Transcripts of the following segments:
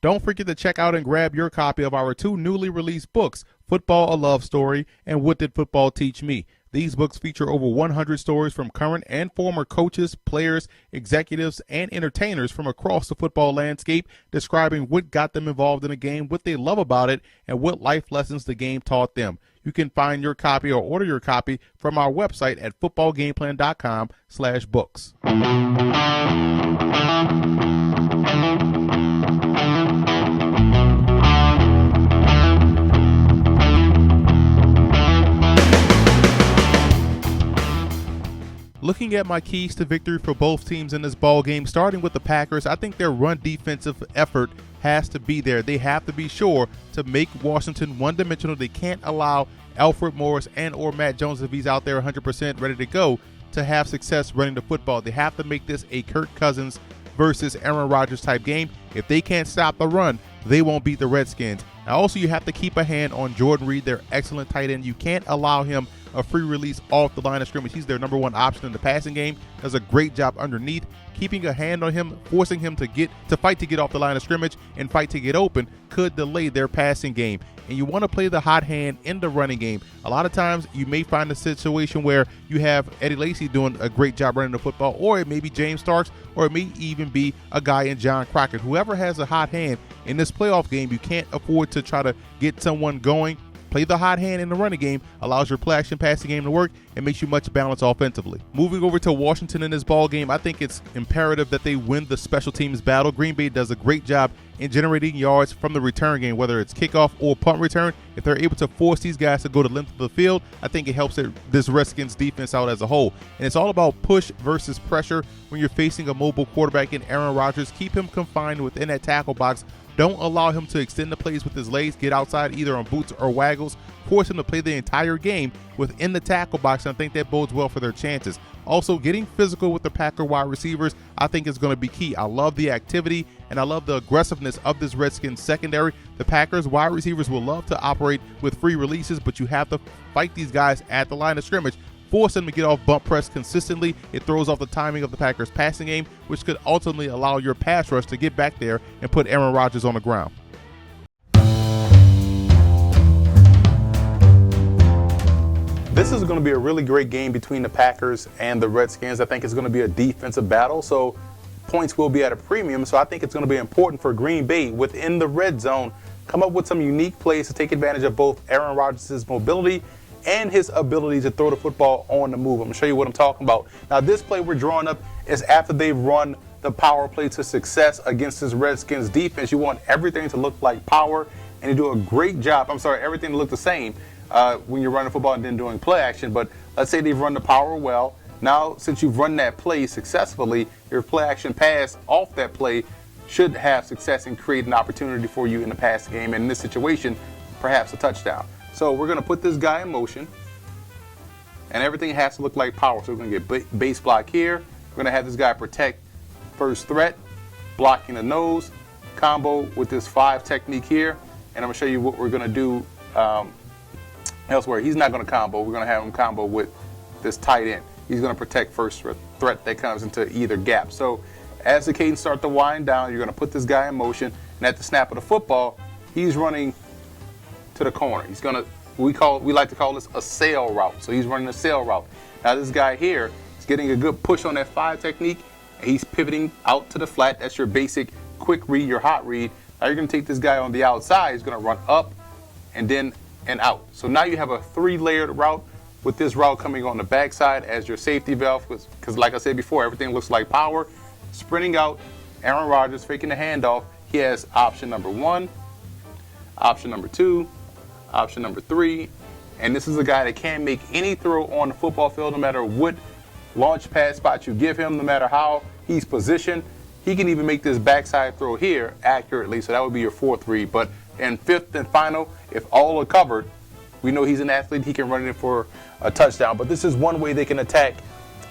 Don't forget to check out and grab your copy of our two newly released books, Football: A Love Story and What Did Football Teach Me? These books feature over 100 stories from current and former coaches, players, executives, and entertainers from across the football landscape, describing what got them involved in the game, what they love about it, and what life lessons the game taught them. You can find your copy or order your copy from our website at footballgameplan.com/books. Looking at my keys to victory for both teams in this ball game, starting with the Packers, I think their run defensive effort has to be there. They have to be sure to make Washington one-dimensional. They can't allow Alfred Morris and or Matt Jones, if he's out there 100% ready to go, to have success running the football. They have to make this a Kirk Cousins versus Aaron Rodgers type game. If they can't stop the run, they won't beat the Redskins. And also, you have to keep a hand on Jordan Reed, their excellent tight end. You can't allow him a free release off the line of scrimmage. He's their number one option in the passing game. Does a great job underneath, keeping a hand on him, forcing him to fight to get off the line of scrimmage and fight to get open could delay their passing game. And you want to play the hot hand in the running game. A lot of times you may find a situation where you have Eddie Lacy doing a great job running the football, or it may be James Starks, or it may even be a guy in John Crockett. Whoever has a hot hand in this playoff game, you can't afford to try to get someone going. Play the hot hand in the running game, allows your play action passing game to work, and makes you much balanced offensively. Moving over to Washington in this ball game, I think it's imperative that they win the special teams battle. Green Bay does a great job in generating yards from the return game, whether it's kickoff or punt return. If they're able to force these guys to go the length of the field, I think it helps this Redskins defense out as a whole. And it's all about push versus pressure when you're facing a mobile quarterback in Aaron Rodgers. Keep him confined within that tackle box. Don't allow him to extend the plays with his legs, get outside either on boots or waggles. Force him to play the entire game within the tackle box, and I think that bodes well for their chances. Also, getting physical with the Packer wide receivers, I think is going to be key. I love the activity, and I love the aggressiveness of this Redskins secondary. The Packers wide receivers will love to operate with free releases, but you have to fight these guys at the line of scrimmage. Force them to get off bump press consistently. It throws off the timing of the Packers' passing game, which could ultimately allow your pass rush to get back there and put Aaron Rodgers on the ground. This is going to be a really great game between the Packers and the Redskins. I think it's going to be a defensive battle, so points will be at a premium. So I think it's going to be important for Green Bay within the red zone, come up with some unique plays to take advantage of both Aaron Rodgers' mobility and his ability to throw the football on the move. I'm going to show you what I'm talking about. Now, this play we're drawing up is after they've run the power play to success against this Redskins defense. You want everything to look like power, and you do a great job. Everything to look the same when you're running football and then doing play action. But let's say they've run the power well. Now, since you've run that play successfully, your play action pass off that play should have success and create an opportunity for you in the pass game. And in this situation, perhaps a touchdown. So we're going to put this guy in motion, and everything has to look like power. So we're going to get base block here. We're going to have this guy protect first threat, blocking the nose, combo with this 5 technique here. And I'm going to show you what we're going to do elsewhere. He's not going to combo. We're going to have him combo with this tight end. He's going to protect first threat that comes into either gap. So as the cadence starts to wind down, you're going to put this guy in motion, and at the snap of the football, he's running to the corner. He's gonna, we like to call this a sail route. So he's running a sail route. Now this guy here is getting a good push on that 5 technique, and he's pivoting out to the flat. That's your basic quick read, your hot read. Now you're gonna take this guy on the outside. He's gonna run up and then and out. So now you have a 3-layered route with this route coming on the backside as your safety valve, because like I said before, everything looks like power. Sprinting out, Aaron Rodgers faking the handoff. He has option number 1, option number 2, option number 3, and this is a guy that can make any throw on the football field, no matter what launch pad spot you give him, no matter how he's positioned. He can even make this backside throw here accurately, so that would be your 4th read. But in 5th and final, if all are covered, we know he's an athlete, he can run it for a touchdown. But this is one way they can attack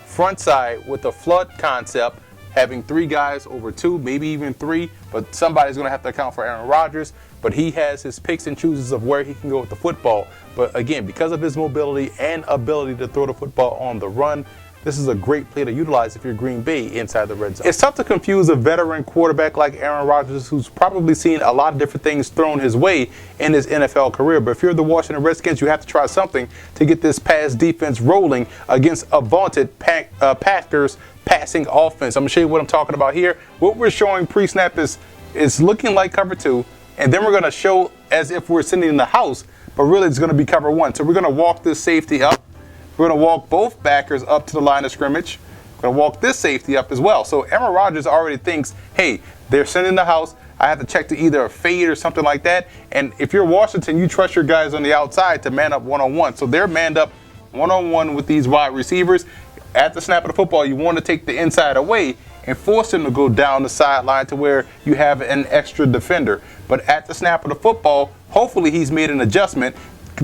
front side with a flood concept, having 3 guys over 2, maybe even 3, but somebody's going to have to account for Aaron Rodgers. But he has his picks and chooses of where he can go with the football. But again, because of his mobility and ability to throw the football on the run, this is a great play to utilize if you're Green Bay inside the red zone. It's tough to confuse a veteran quarterback like Aaron Rodgers, who's probably seen a lot of different things thrown his way in his NFL career. But if you're the Washington Redskins, you have to try something to get this pass defense rolling against a vaunted Packers passing offense. I'm going to show you what I'm talking about here. What we're showing pre-snap is looking like cover 2, and then we're going to show as if we're sitting in the house, but really it's going to be cover 1. So we're going to walk this safety up. We're going to walk both backers up to the line of scrimmage. We're going to walk this safety up as well. So Aaron Rodgers already thinks, hey, they're sitting in the house. I have to check to either a fade or something like that. And if you're Washington, you trust your guys on the outside to man up one-on-one. So they're manned up one-on-one with these wide receivers. At the snap of the football, you want to take the inside away and force him to go down the sideline to where you have an extra defender. But at the snap of the football, hopefully he's made an adjustment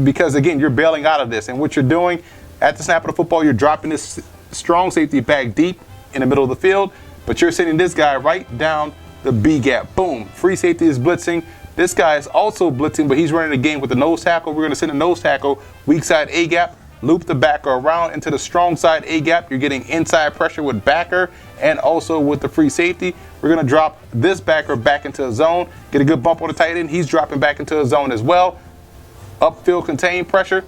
because, again, you're bailing out of this. And what you're doing at the snap of the football, you're dropping this strong safety back deep in the middle of the field, but you're sending this guy right down the B gap. Boom. Free safety is blitzing. This guy is also blitzing, but he's running the game with the nose tackle. We're going to send a nose tackle, weak side A gap, loop the backer around into the strong side A gap. You're getting inside pressure with backer and also with the free safety. We're going to drop this backer back into a zone, get a good bump on the tight end. He's dropping back into a zone as well. Upfield contain pressure.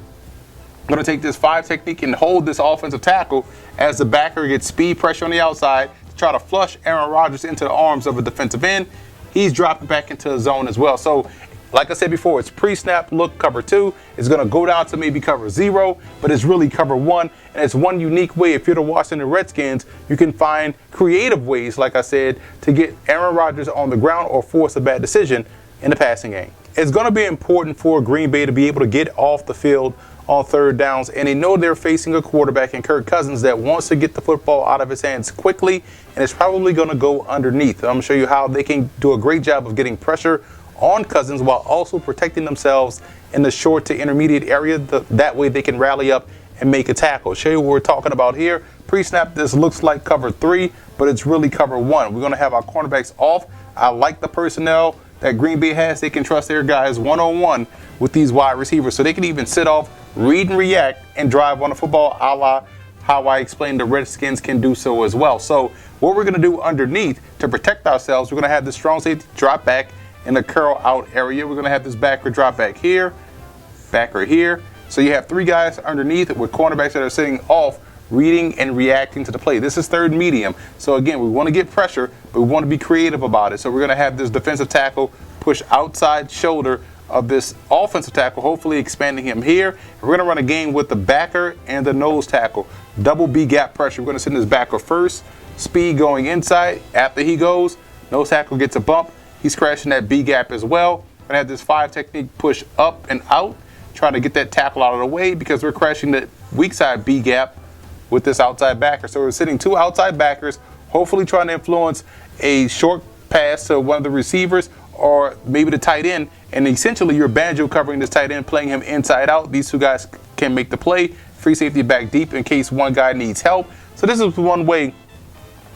I'm going to take this 5 technique and hold this offensive tackle as the backer gets speed pressure on the outside to try to flush Aaron Rodgers into the arms of a defensive end. He's dropping back into a zone as well. So, like I said before, it's pre-snap look cover 2. It's going to go down to maybe cover 0, but it's really cover 1. And it's one unique way, if you're the Washington Redskins, you can find creative ways, like I said, to get Aaron Rodgers on the ground or force a bad decision in the passing game. It's going to be important for Green Bay to be able to get off the field on third downs, and they know they're facing a quarterback in Kirk Cousins that wants to get the football out of his hands quickly, and it's probably going to go underneath. I'm going to show you how they can do a great job of getting pressure on Cousins while also protecting themselves in the short to intermediate area. That way they can rally up and make a tackle. Show you what we're talking about here. Pre-snap, this looks like cover 3, but it's really cover 1. We're going to have our cornerbacks off. I like the personnel that Green Bay has. They can trust their guys one-on-one with these wide receivers, so they can even sit off, read and react, and drive on the football, a la how I explained the Redskins can do so as well. So what we're going to do underneath to protect ourselves, we're going to have this strong safety drop back in the curl out area. We're going to have this backer drop back here, backer here. So you have 3 guys underneath with cornerbacks that are sitting off, reading and reacting to the play. This is third medium. So again, we want to get pressure, but we want to be creative about it. So we're going to have this defensive tackle push outside shoulder of this offensive tackle, hopefully expanding him here. We're going to run a game with the backer and the nose tackle. Double B gap pressure. We're going to send this backer first. Speed going inside. After he goes, nose tackle gets a bump. He's crashing that B gap as well. We're going to have this 5 technique push up and out, trying to get that tackle out of the way because we're crashing the weak side B gap with this outside backer. So we're sitting 2 outside backers, hopefully trying to influence a short pass to one of the receivers or maybe the tight end, and essentially you're banjo covering this tight end, playing him inside out. These 2 guys can make the play. Free safety back deep in case one guy needs help. So this is one way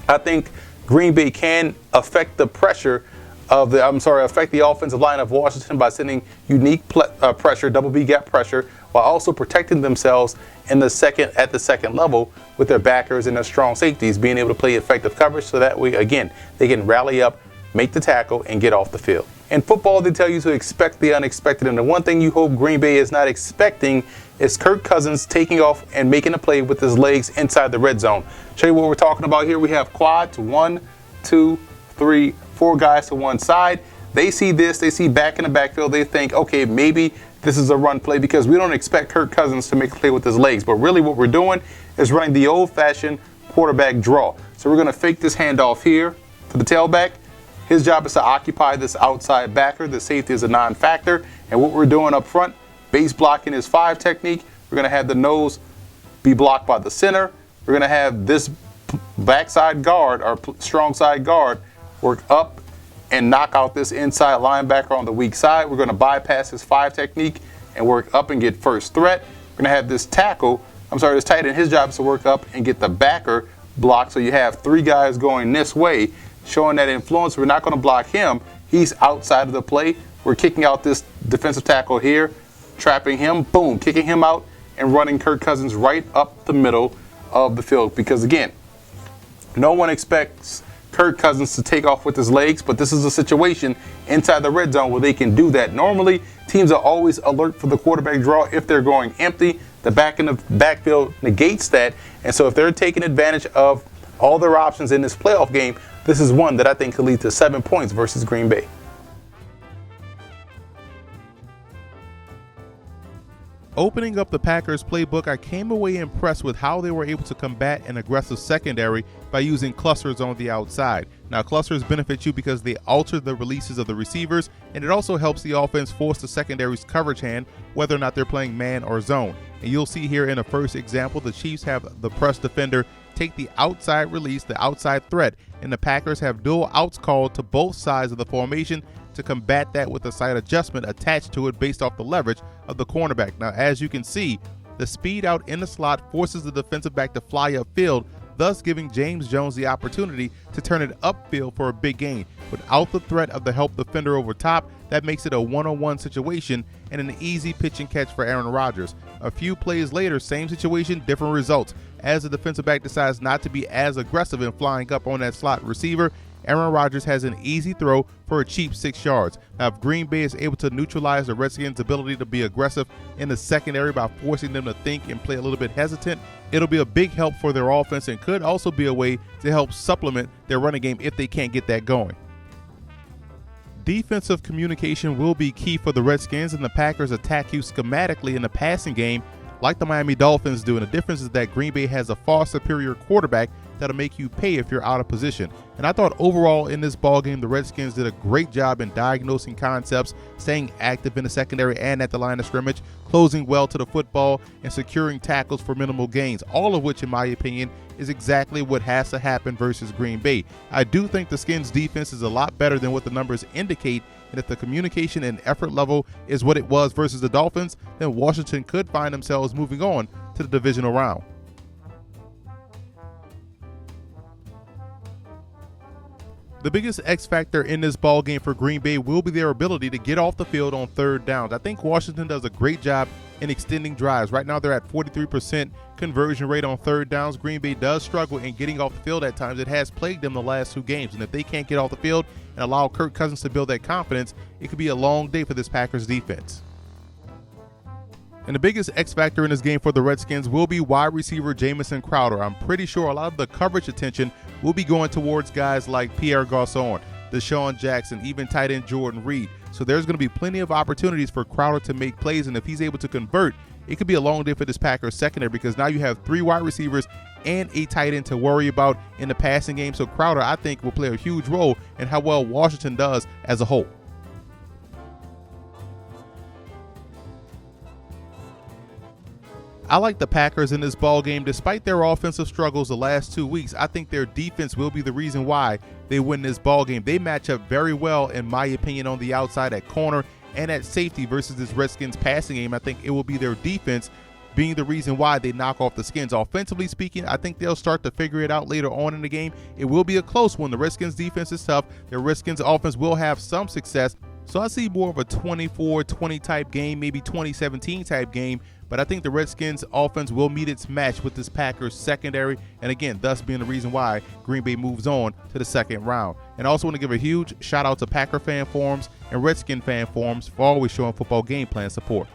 I think Green Bay can affect the pressure of affect the offensive line of Washington by sending unique pressure, double B gap pressure, while also protecting themselves at the second level with their backers and their strong safeties, being able to play effective coverage so that way, again, they can rally up, make the tackle, and get off the field. In football, they tell you to expect the unexpected, and the one thing you hope Green Bay is not expecting is Kirk Cousins taking off and making a play with his legs inside the red zone. Show you what we're talking about here. We have quads, 1, 2, 3, 4 guys to one side. They see this, they see back in the backfield, they think, okay, maybe this is a run play because we don't expect Kirk Cousins to make a play with his legs. But really what we're doing is running the old-fashioned quarterback draw. So we're going to fake this handoff here to the tailback. His job is to occupy this outside backer. The safety is a non-factor. And what we're doing up front, base blocking is 5 technique. We're going to have the nose be blocked by the center. We're going to have this backside guard or strong side guard work up and knock out this inside linebacker on the weak side. We're going to bypass his 5 technique and work up and get first threat. We're going to have this this tight end, his job is to work up and get the backer blocked. So you have 3 guys going this way, showing that influence. We're not going to block him. He's outside of the play. We're kicking out this defensive tackle here, trapping him, boom, kicking him out and running Kirk Cousins right up the middle of the field. Because again, no one expects Kirk Cousins to take off with his legs, but this is a situation inside the red zone where they can do that. Normally, teams are always alert for the quarterback draw if they're going empty. The back in the backfield negates that. And so if they're taking advantage of all their options in this playoff game, this is one that I think could lead to 7 points versus Green Bay. Opening up the Packers playbook, I came away impressed with how they were able to combat an aggressive secondary by using clusters on the outside. Now, clusters benefit you because they alter the releases of the receivers, and it also helps the offense force the secondary's coverage hand, whether or not they're playing man or zone. And you'll see here in the first example, the Chiefs have the press defender take the outside release, the outside threat, and the Packers have dual outs called to both sides of the formation to combat that with a side adjustment attached to it based off the leverage of the cornerback. Now, as you can see, the speed out in the slot forces the defensive back to fly upfield, thus giving James Jones the opportunity to turn it upfield for a big gain. Without the threat of the help defender over top, that makes it a one-on-one situation and an easy pitch and catch for Aaron Rodgers. A few plays later, same situation, different results. As the defensive back decides not to be as aggressive in flying up on that slot receiver, Aaron Rodgers has an easy throw for a cheap 6 yards. Now, if Green Bay is able to neutralize the Redskins' ability to be aggressive in the secondary by forcing them to think and play a little bit hesitant, it'll be a big help for their offense and could also be a way to help supplement their running game if they can't get that going. Defensive communication will be key for the Redskins, and the Packers attack you schematically in the passing game like the Miami Dolphins do. And the difference is that Green Bay has a far superior quarterback that'll make you pay if you're out of position. And I thought overall in this ballgame, the Redskins did a great job in diagnosing concepts, staying active in the secondary and at the line of scrimmage, closing well to the football, and securing tackles for minimal gains, all of which, in my opinion, is exactly what has to happen versus Green Bay. I do think the Skins' defense is a lot better than what the numbers indicate, and if the communication and effort level is what it was versus the Dolphins, then Washington could find themselves moving on to the divisional round. The biggest X factor in this ball game for Green Bay will be their ability to get off the field on third downs. I think Washington does a great job in extending drives. Right now they're at 43% conversion rate on third downs. Green Bay does struggle in getting off the field at times. It has plagued them the last 2 games. And if they can't get off the field and allow Kirk Cousins to build that confidence, it could be a long day for this Packers defense. And the biggest X factor in this game for the Redskins will be wide receiver Jamison Crowder. I'm pretty sure a lot of the coverage attention will be going towards guys like Pierre Garçon, Deshaun Jackson, even tight end Jordan Reed. So there's going to be plenty of opportunities for Crowder to make plays, and if he's able to convert, it could be a long day for this Packers secondary because now you have 3 wide receivers and a tight end to worry about in the passing game. So Crowder, I think, will play a huge role in how well Washington does as a whole. I like the Packers in this ball game. Despite their offensive struggles the last 2 weeks, I think their defense will be the reason why they win this ball game. They match up very well, in my opinion, on the outside at corner and at safety versus this Redskins passing game. I think it will be their defense being the reason why they knock off the Skins. Offensively speaking, I think they'll start to figure it out later on in the game. It will be a close one. The Redskins defense is tough. The Redskins offense will have some success. So I see more of a 24-20 type game, maybe 20-17 type game. But I think the Redskins offense will meet its match with this Packers secondary, and again, thus being the reason why Green Bay moves on to the second round. And I also want to give a huge shout out to Packer fan forums and Redskin fan forums for always showing football game plan support.